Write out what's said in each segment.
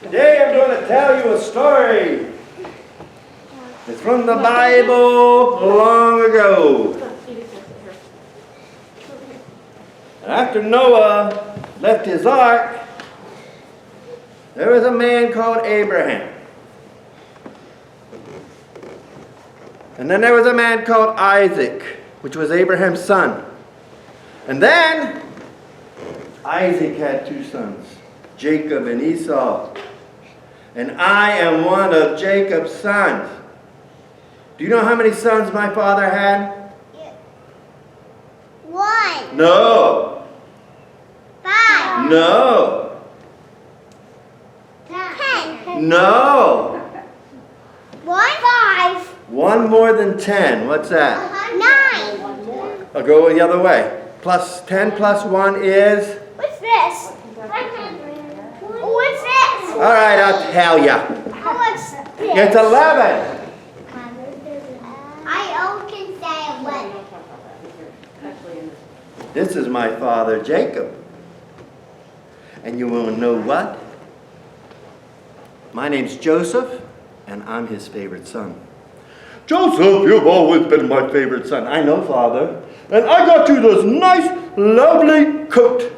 Today I'm going to tell you a story. It's from the Bible long ago. After Noah left his ark, there was a man called Abraham. And then there was a man called Isaac, which was Abraham's son. And then Isaac had two sons, Jacob and Esau. And I am one of Jacob's sons. Do you know how many sons my father had? 1. No. 5. No. 10. No. 1. 5. One more than 10. What's that? 9. I'll go the other way. Plus 10 plus 1 is? What's this? What's this? All right, I'll tell ya. What's this? It's 11. I can say 11. This is my father, Jacob. And you want to know what? My name's Joseph, and I'm his favorite son. Joseph, you've always been my favorite son. I know, Father. And I got you this nice, lovely coat,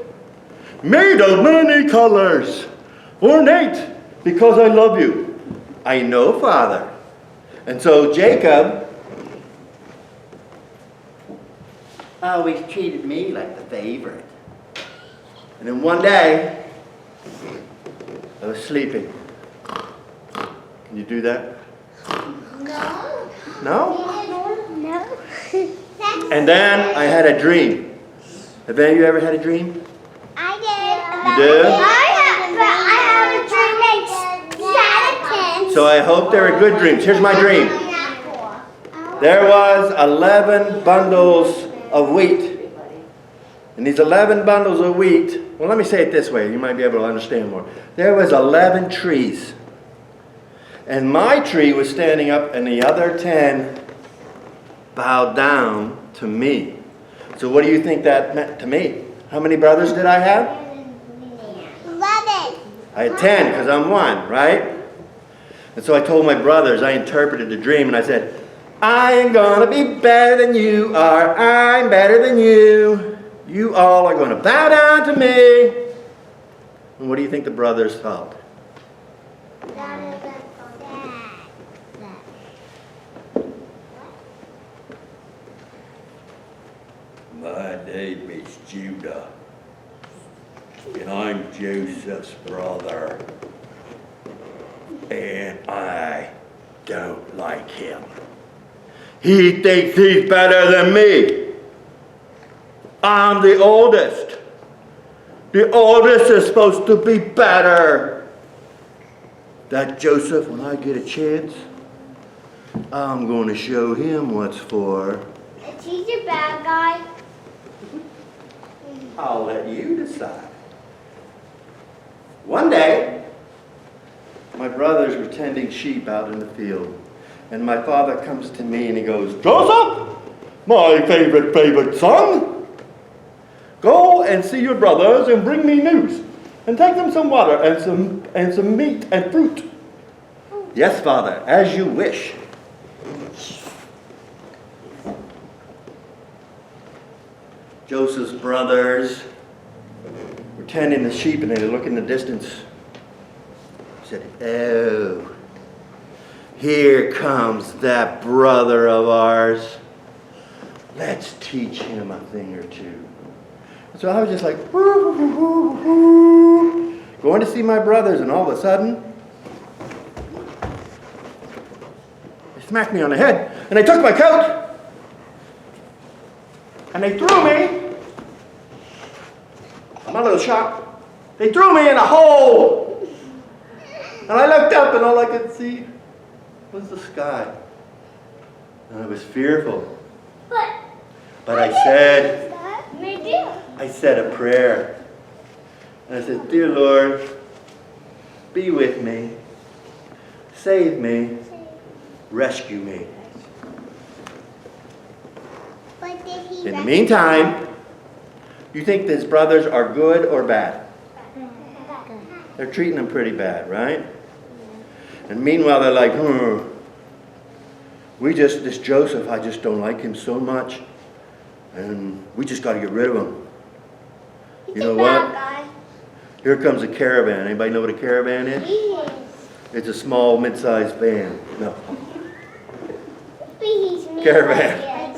made of many colors, ornate, because I love you. I know, Father. And so Jacob always treated me like the favorite. And then one day, I was sleeping. Can you do that? No. No? No. And then I had a dream. Have any of you ever had a dream? I did. You did? I have a dream like skeletons. So I hope they were good dreams. Here's my dream. There was 11 bundles of wheat. And these 11 bundles of wheat, well, let me say it this way. You might be able to understand more. There was 11 trees. And my tree was standing up, and the other 10 bowed down to me. So what do you think that meant to me? How many brothers did I have? 11. I had 10 because I'm one, right? And so I told my brothers, I interpreted the dream, and I said, I'm going to be better than you are. I'm better than you. You all are going to bow down to me. And what do you think the brothers felt? My name is Judah, and I'm Joseph's brother, and I don't like him. He thinks he's better than me. I'm the oldest. The oldest is supposed to be better. That Joseph, when I get a chance, I'm going to show him what's for. Is he a bad guy? I'll let you decide. One day, my brothers were tending sheep out in the field. And my father comes to me and he goes, Joseph, my favorite son, go and see your brothers and bring me news. And take them some water and some meat and fruit. Yes, Father, as you wish. Joseph's brothers were tending the sheep, and they look in the distance. He said, oh, here comes that brother of ours. Let's teach him a thing or two. So I was just like, going to see my brothers, and all of a sudden, they smacked me on the head, and they took my coat, and they threw me. I'm a little shocked. They threw me in a hole. And I looked up, and all I could see was the sky. And I was fearful. But I said a prayer. And I said, Dear Lord, be with me. Save me. Rescue me. In the meantime, you think his brothers are good or bad? They're treating him pretty bad, right? And meanwhile, they're like, this Joseph, I just don't like him so much. And we just got to get rid of him. You know what? Here comes a caravan. Anybody know what a caravan is? Yes. It's a small, mid-sized van. No. Caravan.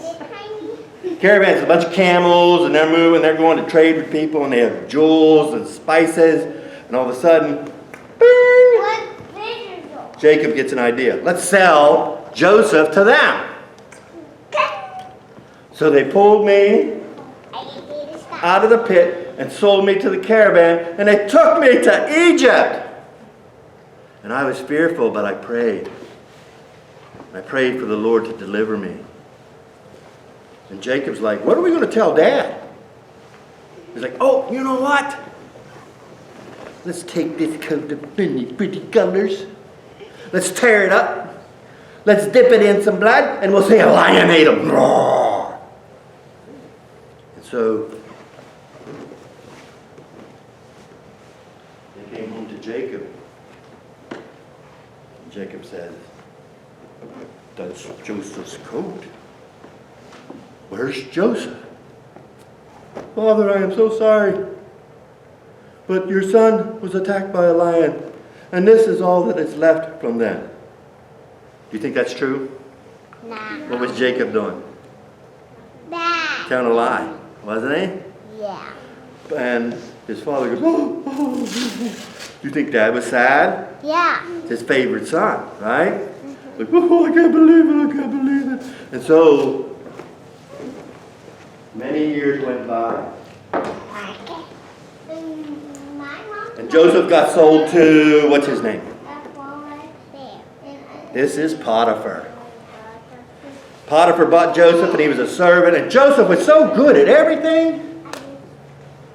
Caravan's a bunch of camels, and they're moving. They're going to trade with people, and they have jewels and spices. And all of a sudden, bing! Jacob gets an idea. Let's sell Joseph to them. So they pulled me out of the pit and sold me to the caravan, and they took me to Egypt. And I was fearful, but I prayed. I prayed for the Lord to deliver me. And Jacob's like, what are we going to tell Dad? He's like, oh, you know what? Let's take this coat of many pretty colors. Let's tear it up. Let's dip it in some blood, and we'll say a lion ate him. Roar. And so they came home to Jacob. And Jacob said, that's Joseph's coat. Where's Joseph? Father, I am so sorry. But your son was attacked by a lion, and this is all that is left from them. Do you think that's true? Nah. What was Jacob doing? Nah. Telling a lie, wasn't he? Yeah. And his father goes, oh. Do you think Dad was sad? Yeah. It's his favorite son, right? Like, oh, I can't believe it, I can't believe it. And so, many years went by. And Joseph got sold to, what's his name? This is Potiphar. Potiphar bought Joseph, and he was a servant. And Joseph was so good at everything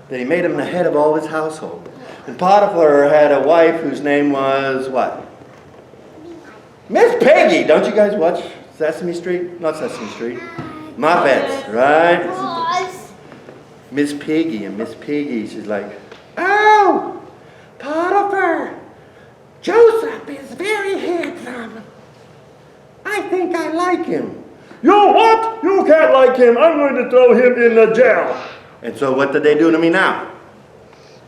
that he made him the head of all his household. And Potiphar had a wife whose name was what? Miss Piggy. Don't you guys watch Sesame Street? Not Sesame Street. Muppets, right? Miss Piggy. And Miss Piggy, she's like, oh, Potiphar, Joseph is very handsome. I think I like him. You what? You can't like him. I'm going to throw him in the jail. And so what did they do to me now?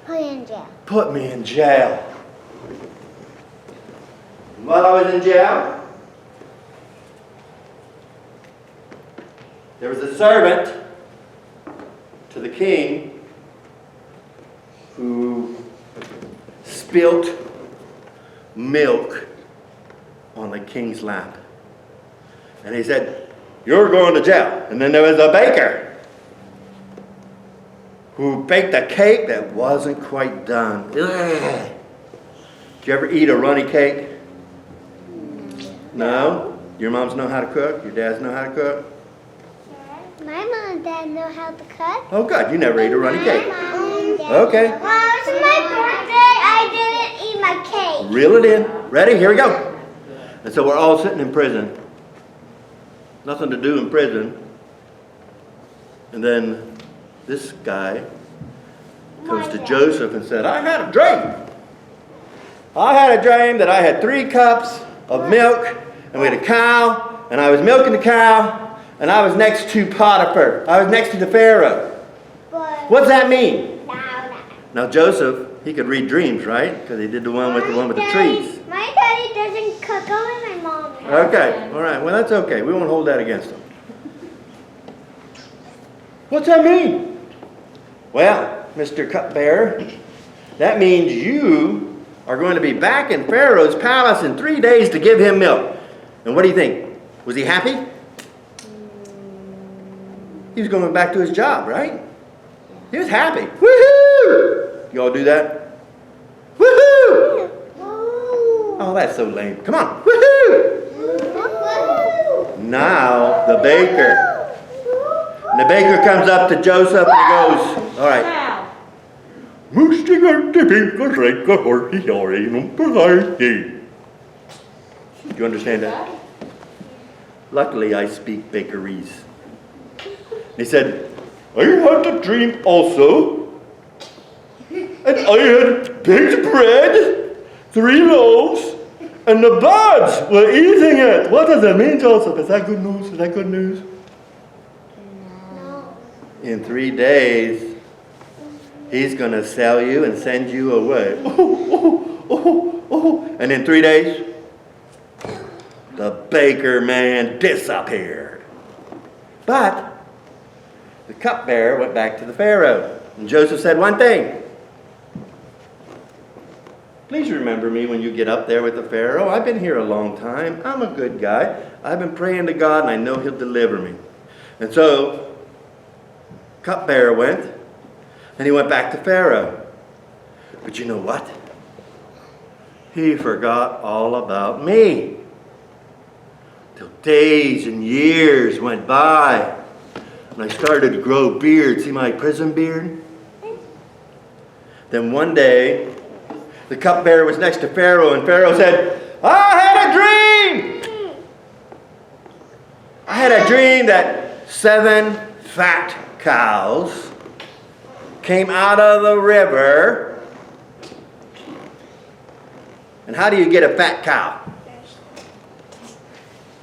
Put you in jail. Put me in jail. And while I was in jail, there was a servant to the king who spilt milk on the king's lap. And he said, you're going to jail. And then there was a baker who baked a cake that wasn't quite done. Ugh. Did you ever eat a runny cake? No? Your moms know how to cook? Your dads know how to cook? My mom and dad know how to cook. Oh, God, you never ate a runny cake. Okay. Well, it was my birthday. I didn't eat my cake. Reel it in. Ready? Here we go. And so we're all sitting in prison. Nothing to do in prison. And then this guy comes to Joseph and said, I had a dream. I had a dream that I had 3 cups of milk, and we had a cow, and I was milking the cow, and I was next to Potiphar. I was next to the Pharaoh. What's that mean? Now Joseph, he could read dreams, right? Because he did the one with the trees. My daddy doesn't cook, only my mom. Okay, all right. Well, that's okay. We won't hold that against him. What's that mean? Well, Mr. Cupbearer, that means you are going to be back in Pharaoh's palace in 3 days to give him milk. And what do you think? Was he happy? He was going back to his job, right? He was happy. Woohoo! You all do that? Woohoo! Oh, that's so lame. Come on. Woohoo! Now, the baker. And the baker comes up to Joseph and he goes, all right. Do you understand that? Luckily, I speak bakeries. He said, I had a dream also. And I had baked bread, 3 loaves, and the birds were eating it. What does that mean, Joseph? Is that good news? Is that good news? No. In 3 days, he's going to sell you and send you away. And in 3 days, the baker man disappeared. But the cupbearer went back to the Pharaoh. And Joseph said one thing. Please remember me when you get up there with the Pharaoh. I've been here a long time. I'm a good guy. I've been praying to God and I know he'll deliver me. And so, cupbearer went and he went back to Pharaoh. But you know what? He forgot all about me. Till days and years went by. And I started to grow beard. See my prison beard? Then one day, the cupbearer was next to Pharaoh, and Pharaoh said, I had a dream! I had a dream that 7 fat cows came out of the river. And how do you get a fat cow?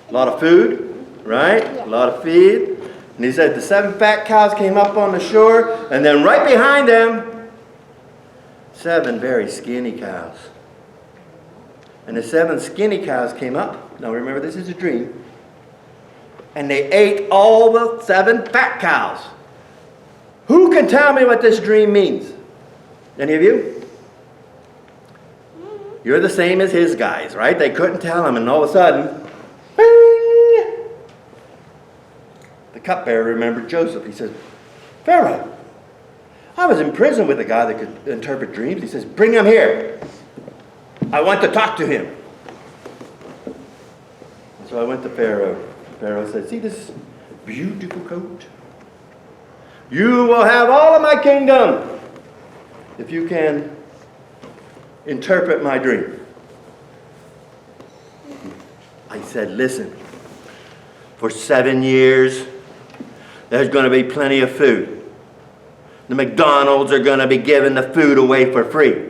A lot of food, right? A lot of feed. And he said the 7 fat cows came up on the shore, and then right behind them, 7 very skinny cows. And the 7 skinny cows came up. Now remember, this is a dream. And they ate all the 7 fat cows. Who can tell me what this dream means? Any of you? You're the same as his guys, right? They couldn't tell him, and all of a sudden, bing! The cupbearer remembered Joseph. He says, Pharaoh, I was in prison with a guy that could interpret dreams. He says, bring him here. I want to talk to him. So I went to Pharaoh. Pharaoh said, see this beautiful coat? You will have all of my kingdom if you can interpret my dream. I said, listen, for 7 years, there's going to be plenty of food. The McDonald's are going to be giving the food away for free.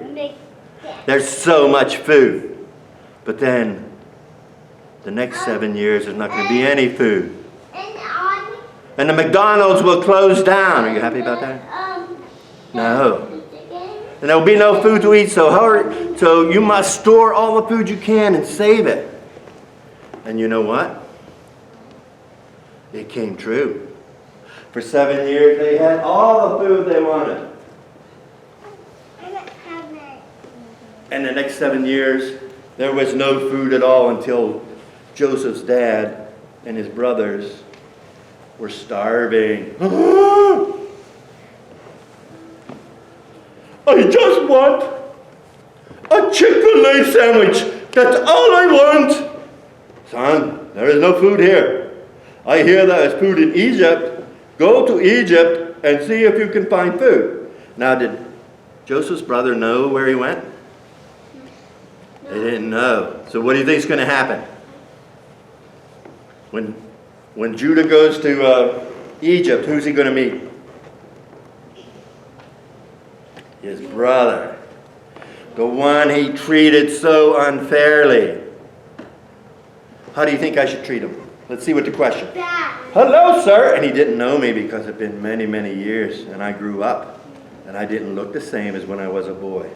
There's so much food. But then, the next 7 years, there's not going to be any food. And the McDonald's will close down. Are you happy about that? No. And there will be no food to eat, so hurry. So you must store all the food you can and save it. And you know what? It came true. For 7 years, they had all the food they wanted. And the next 7 years, there was no food at all until Joseph's dad and his brothers were starving. I just want a Chick-fil-A sandwich. That's all I want. Son, there is no food here. I hear there is food in Egypt. Go to Egypt and see if you can find food. Now, did Joseph's brother know where he went? No. They didn't know. So what do you think is going to happen? When Judah goes to Egypt, who's he going to meet? His brother. The one he treated so unfairly. How do you think I should treat him? Let's see what the question. Hello, sir. And he didn't know me because it's been many, many years. And I grew up. And I didn't look the same as when I was a boy.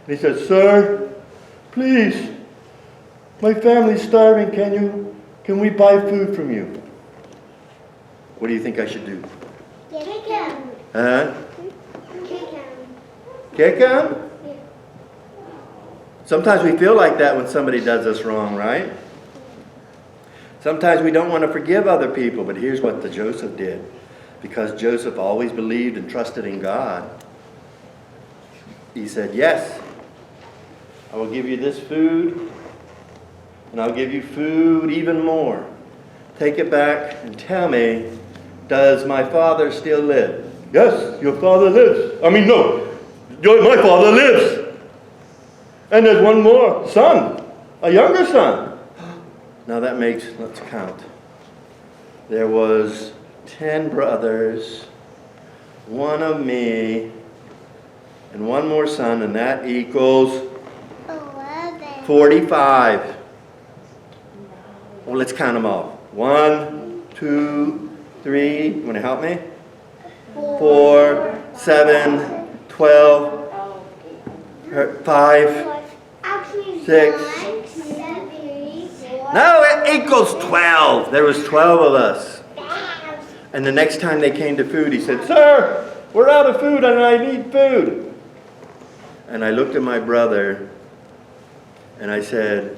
And he said, sir, please, my family's starving. Can we buy food from you? What do you think I should do? Kick him. Huh? Kick him. Kick him? Yeah. Sometimes we feel like that when somebody does us wrong, right? Sometimes we don't want to forgive other people, but here's what the Joseph did. Because Joseph always believed and trusted in God, he said, yes, I will give you this food, and I'll give you food even more. Take it back and tell me, does my father still live? Yes, your father lives. I mean, no, my father lives. And there's one more son, a younger son. Now that makes, let's count. There was 10 brothers, one of me, and one more son, and that equals 11. 45. Well, let's count them all. 1, 2, 3. You want to help me? 4, 7, 12, 5. 6. No, it equals 12. There was 12 of us. And the next time they came to food, he said, "Sir, we're out of food and I need food." And I looked at my brother and I said,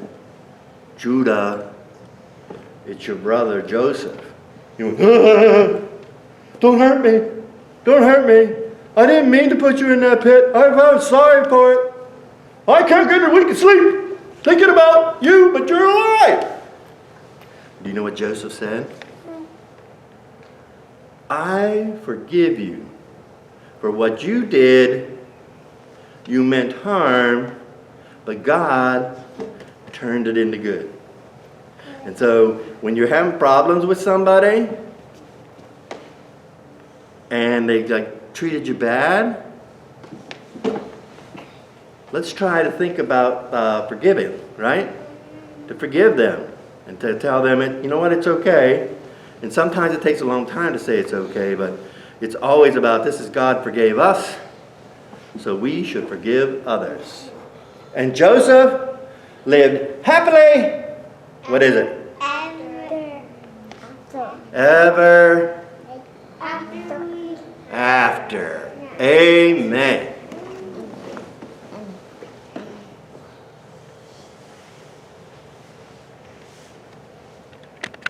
"Judah, it's your brother Joseph." He went, "Don't hurt me. Don't hurt me. I didn't mean to put you in that pit. I'm sorry for it. I can't get a week of sleep thinking about you, but you're all right." Do you know what Joseph said? "I forgive you for what you did. You meant harm, but God turned it into good." And so when you're having problems with somebody and they treated you bad, let's try to think about forgiving, right? To forgive them and to tell them, you know what, it's okay. And sometimes it takes a long time to say it's okay, but it's always about, this is God forgave us, so we should forgive others. And Joseph lived happily, what is it? Ever